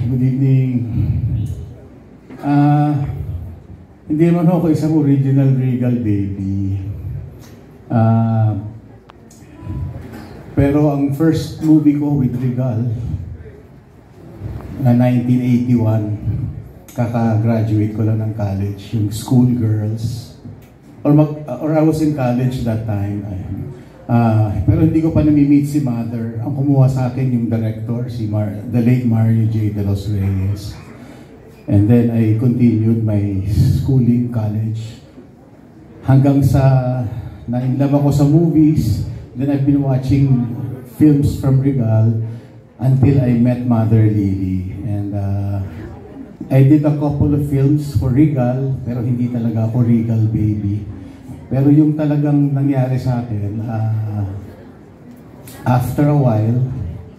Good evening. Hindi naman ako isang original Regal baby. Pero ang first movie ko with Regal na 1981, kaka-graduate ko lang ng college, yung Schoolgirls. Or I was in college that time. Pero hindi ko pa nami-meet si Mother. Ang kumuha sa akin yung director, the late Mario J. De Los Reyes. And then I continued my schooling, college. Hanggang sa na-inlove ako sa movies. Then I've been watching films from Regal until I met Mother Lily. And I did a couple of films for Regal, pero hindi talaga ako Regal baby. Pero yung talagang nangyari sa akin, after a while,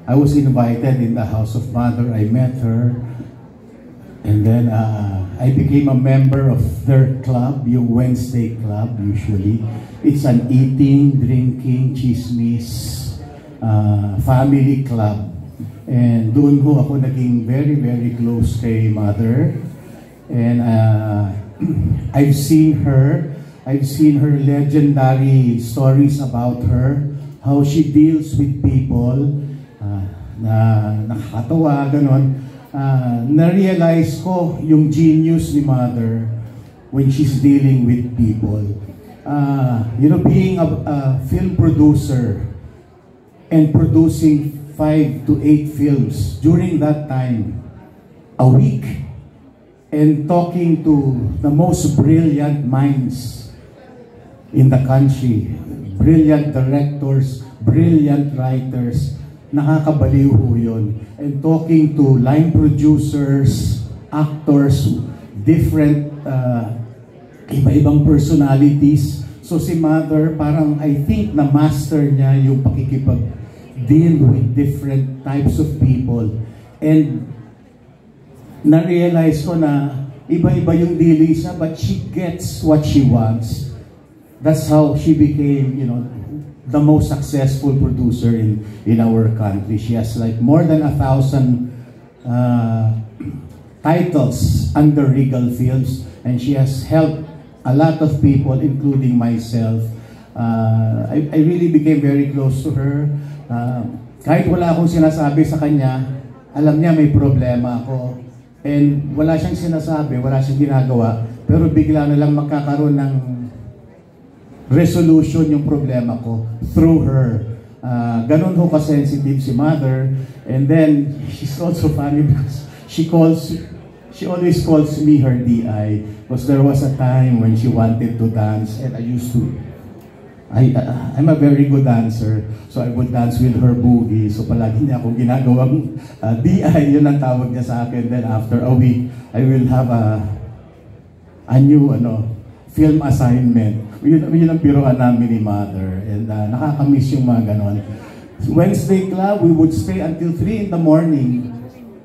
I was invited in the house of Mother. I met her. And then I became a member of their club, yung Wednesday Club usually. It's an eating, drinking, chismis, family club. And doon ho ako naging very, very close kay Mother. And I've seen her legendary stories about her, how she deals with people, na nakakatawa, ganon. Na-realize ko yung genius ni Mother when she's dealing with people. Being a film producer and producing 5 to 8 films during that time, a week, and talking to the most brilliant minds in the country, brilliant directors, brilliant writers, nakakabaliw ho yun. And talking to line producers, actors, different iba-ibang personalities. So si Mother, parang I think na-master niya yung pakikipag-deal with different types of people. And na-realize ko na iba-iba yung dealings niya, but she gets what she wants. That's how she became, the most successful producer in our country. She has like more than 1,000 titles under Regal Films, and she has helped a lot of people, including myself. I really became very close to her. Kahit wala akong sinasabi sa kanya, alam niya may problema ako. And wala siyang sinasabi, wala siyang ginagawa, pero bigla na lang magkakaroon ng resolution yung problema ko through her. Ganun ho ka-sensitive si Mother. And then, she's also funny because she always calls me her DI, because there was a time when she wanted to dance, and I'm a very good dancer, so I would dance with her boogie. So palagi niya akong ginagawang DI, yun ang tawag niya sa akin. Then after a week, I will have a new film assignment. Yun ang biruan namin ni Mother. And nakakamiss yung mga ganon. Wednesday Club, we would stay until 3 in the morning.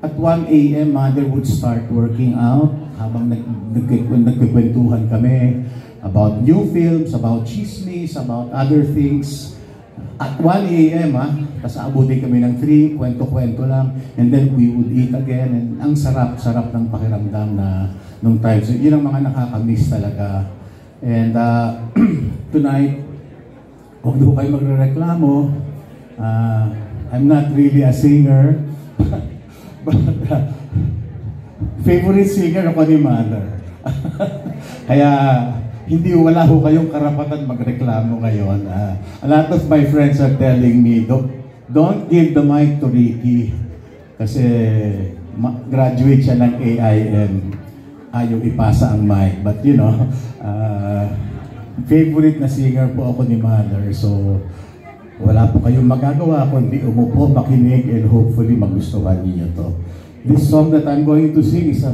At 1 a.m., Mother would start working out habang nagkikwentuhan kami about new films, about chismis, about other things. At 1 a.m., tapos abutin kami ng 3, kwento-kwento lang. And then we would eat again. And ang sarap-sarap ng pakiramdam na nung time. So yun ang mga nakakamiss talaga. And tonight, huwag daw kayo magrereklamo. I'm not really a singer. But favorite singer ako ni Mother. Kaya wala ho kayong karapatan magreklamo ngayon. A lot of my friends are telling me, don't give the mic to Ricky. Kasi graduate siya ng AIM. Ayaw ipasa ang mic. But favorite na singer po ako ni Mother. So, wala po kayong magagawa kundi umupo, makinig, and hopefully magustuhan niyo to. This song that I'm going to sing is a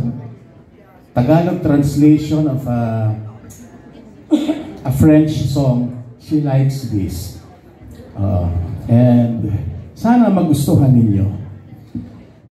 Tagalog translation of a French song. She likes this. And sana magustuhan ninyo.